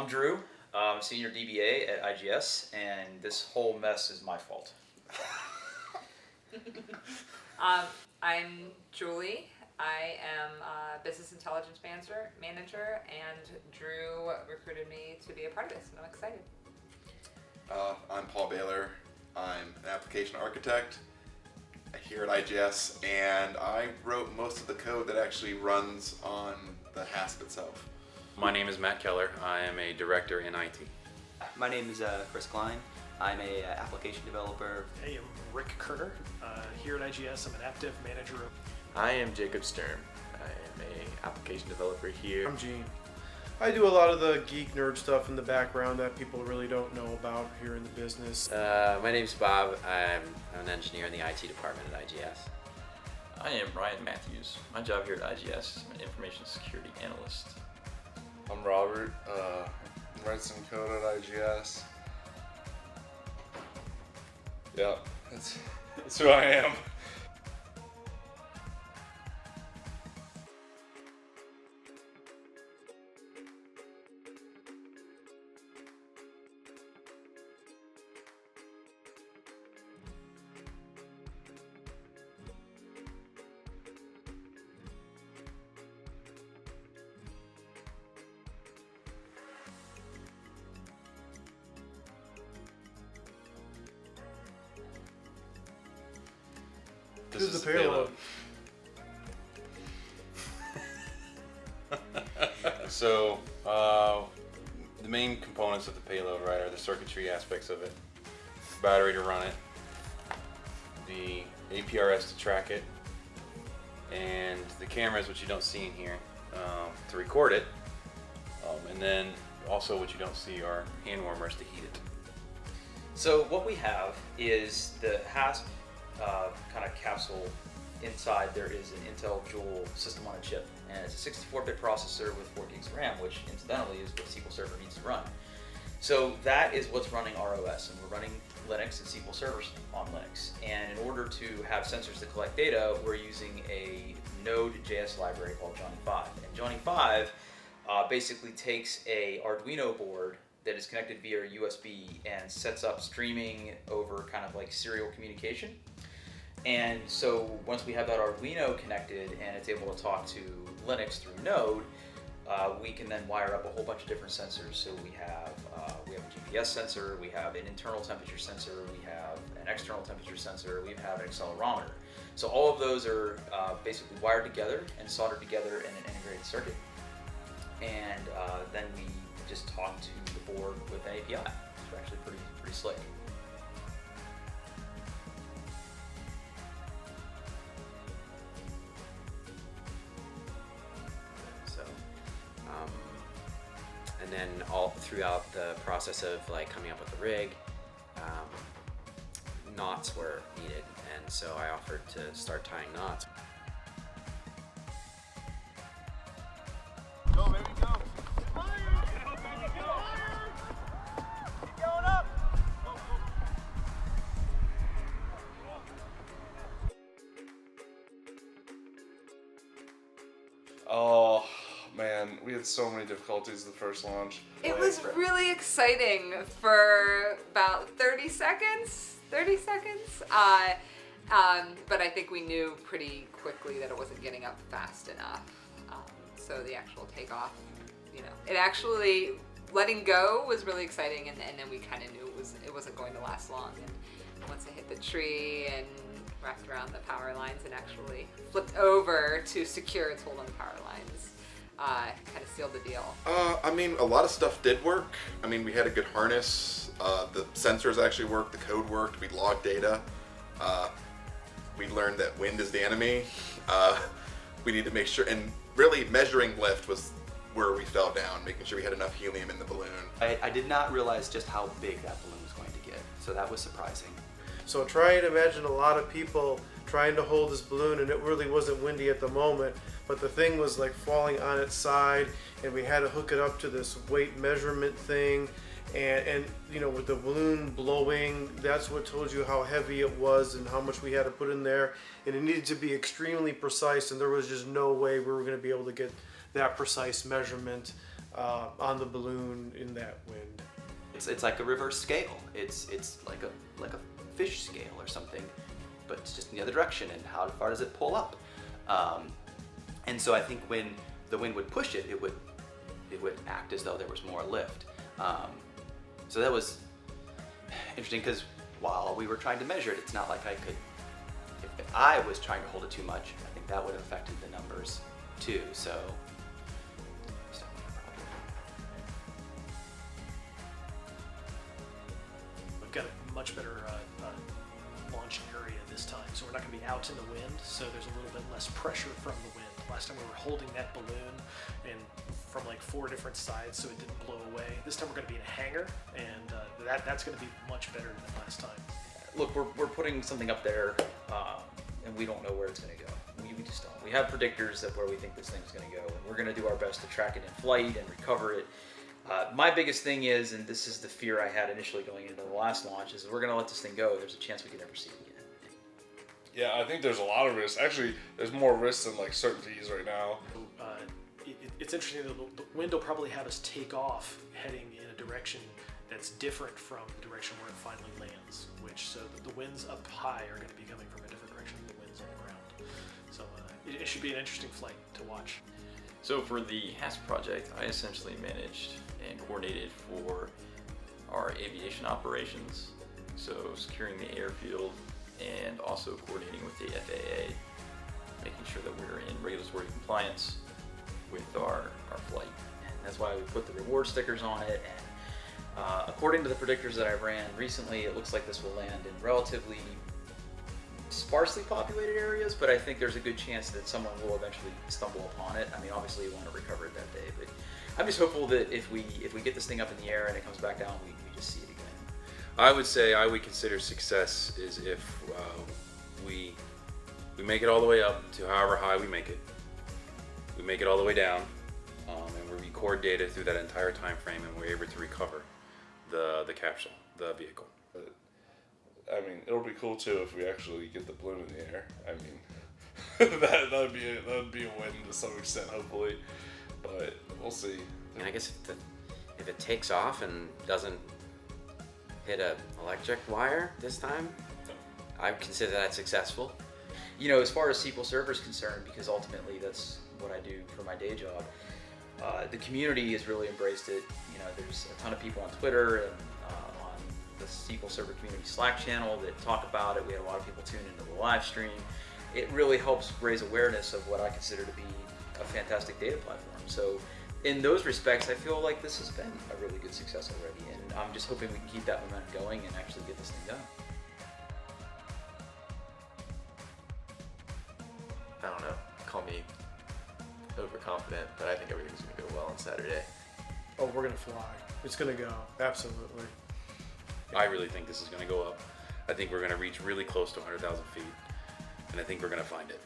I'm Drew, Senior DBA at IGS, and this whole mess is my fault. I'm Julie. I am a Business Intelligence Manager, and Drew recruited me to be a part of this, and I'm excited. I'm Paul Baylor. I'm an application architect here at IGS, and I wrote most of the code that actually runs on the HASSP itself. My name is Matt Keller. I am a director in IT. My name is Chris Klein. I'm a application developer. Hey, I'm Rick Kerner. Here at IGS, I'm an app dev manager. I am Jacob Sturm. I am a application developer here. I'm Gene. I do a lot of the geek nerd stuff in the background that people really don't know about here in the business. My name's Bob. I'm an engineer in the IT department at IGS. I am Ryan Matthews. My job here at IGS is an information security analyst. I'm Robert. I write some code at IGS. Yeah, that's who I am. This is the payload. So, the main components of the payload, right, are the circuitry aspects of it, battery to run it, the APRS to track it, and the cameras, which you don't see in here, to record it, and then also what you don't see are hand warmers to heat it. So what we have is the HASSP kind of capsule. Inside there is an Intel Joule system on a chip, and it's a 64-bit processor with 4 gigs of RAM, which incidentally is what SQL Server needs to run. So that is what's running our OS, and we're running Linux and SQL Server on Linux. And in order to have sensors that collect data, we're using a Node.js library called Johnny5. And Johnny5 basically takes a Arduino board that is connected via USB and sets up streaming over kind of like serial communication. And so once we have that Arduino connected and it's able to talk to Linux through Node, we can then wire up a whole bunch of different sensors. So we have a GPS sensor, we have an internal temperature sensor, we have an external temperature sensor, we have an accelerometer. So all of those are basically wired together and soldered together in an integrated circuit. And then we just talk to the board with an API. It's actually pretty slick. And then all throughout the process of like coming up with the rig, knots were needed, and so I offered to start tying knots. Go, baby, go! Fire! Go! Keep going up! Oh man, we had so many difficulties the first launch. It was really exciting for about 30 seconds. But I think we knew pretty quickly that it wasn't getting up fast enough. So the actual takeoff, it actually letting go was really exciting, and then we kind of knew it wasn't going to last long. And once it hit the tree and wrapped around the power lines and actually flipped over to secure its hold on the power lines, kind of sealed the deal. I mean, a lot of stuff did work. I mean, we had a good harness. The sensors actually worked. The code worked. We logged data. We learned that wind is the enemy. We need to make sure, and really measuring lift was where we fell down, making sure we had enough helium in the balloon. I did not realize just how big that balloon was going to get, so that was surprising. So try and imagine a lot of people trying to hold this balloon, and it really wasn't windy at the moment, but the thing was like falling on its side, and we had to hook it up to this weight measurement thing, and with the balloon blowing, that's what told you how heavy it was and how much we had to put in there, and it needed to be extremely precise, and there was just no way we were going to be able to get that precise measurement on the balloon in that wind. It's like a reverse scale. It's like a fish scale or something, but it's just in the other direction. And how far does it pull up? And so I think when the wind would push it, it would act as though there was more lift. So that was interesting because while we were trying to measure it, it's not like I could. If I was trying to hold it too much, I think that would have affected the numbers too. So. We've got a much better launching area this time, so we're not going to be out in the wind, so there's a little bit less pressure from the wind. Last time we were holding that balloon and from like 4 different sides so it didn't blow away. This time we're going to be in a hangar, and that's going to be much better than last time. Look, we're putting something up there, and we don't know where it's going to go. We just don't. We have predictors of where we think this thing's going to go, and we're going to do our best to track it in flight and recover it. My biggest thing is, and this is the fear I had initially going into the last launch, is we're going to let this thing go. There's a chance we could never see it again. Yeah, I think there's a lot of risks. Actually, there's more risks than like certainties right now. It's interesting that the wind will probably have us take off heading in a direction that's different from the direction where it finally lands, so the winds up high are going to be coming from a different direction than the winds on the ground. So it should be an interesting flight to watch. So for the HASSP project, I essentially managed and coordinated for our aviation operations, so securing the airfield and also coordinating with the FAA, making sure that we're in regulatory compliance with our flight. And that's why we put the reward stickers on it, and according to the predictors that I ran recently, it looks like this will land in relatively sparsely populated areas, but I think there's a good chance that someone will eventually stumble upon it. I mean, obviously you want to recover it that day, but I'm just hopeful that if we get this thing up in the air and it comes back down, we just see it again. I would say I would consider success is if we make it all the way up to however high we make it. We make it all the way down, and we record data through that entire time frame, and we're able to recover the capsule, the vehicle. I mean, it'll be cool too if we actually get the balloon in the air. I mean, that would be a win to some extent, hopefully. But we'll see. And I guess if it takes off and doesn't hit a electric wire this time, I would consider that successful. You know, as far as SQL Server is concerned, because ultimately that's what I do for my day job, the community has really embraced it. You know, there's a ton of people on Twitter and on the SQL Server community Slack channel that talk about it. We had a lot of people tune into the live stream. It really helps raise awareness of what I consider to be a fantastic data platform. So in those respects, I feel like this has been a really good success already, and I'm just hoping we can keep that momentum going and actually get this thing done. I don't know, call me overconfident, but I think everything's going to go well on Saturday. Oh, we're gonna fly. It's gonna go. Absolutely. I really think this is going to go up. I think we're going to reach really close to 100,000 feet, and I think we're going to find it.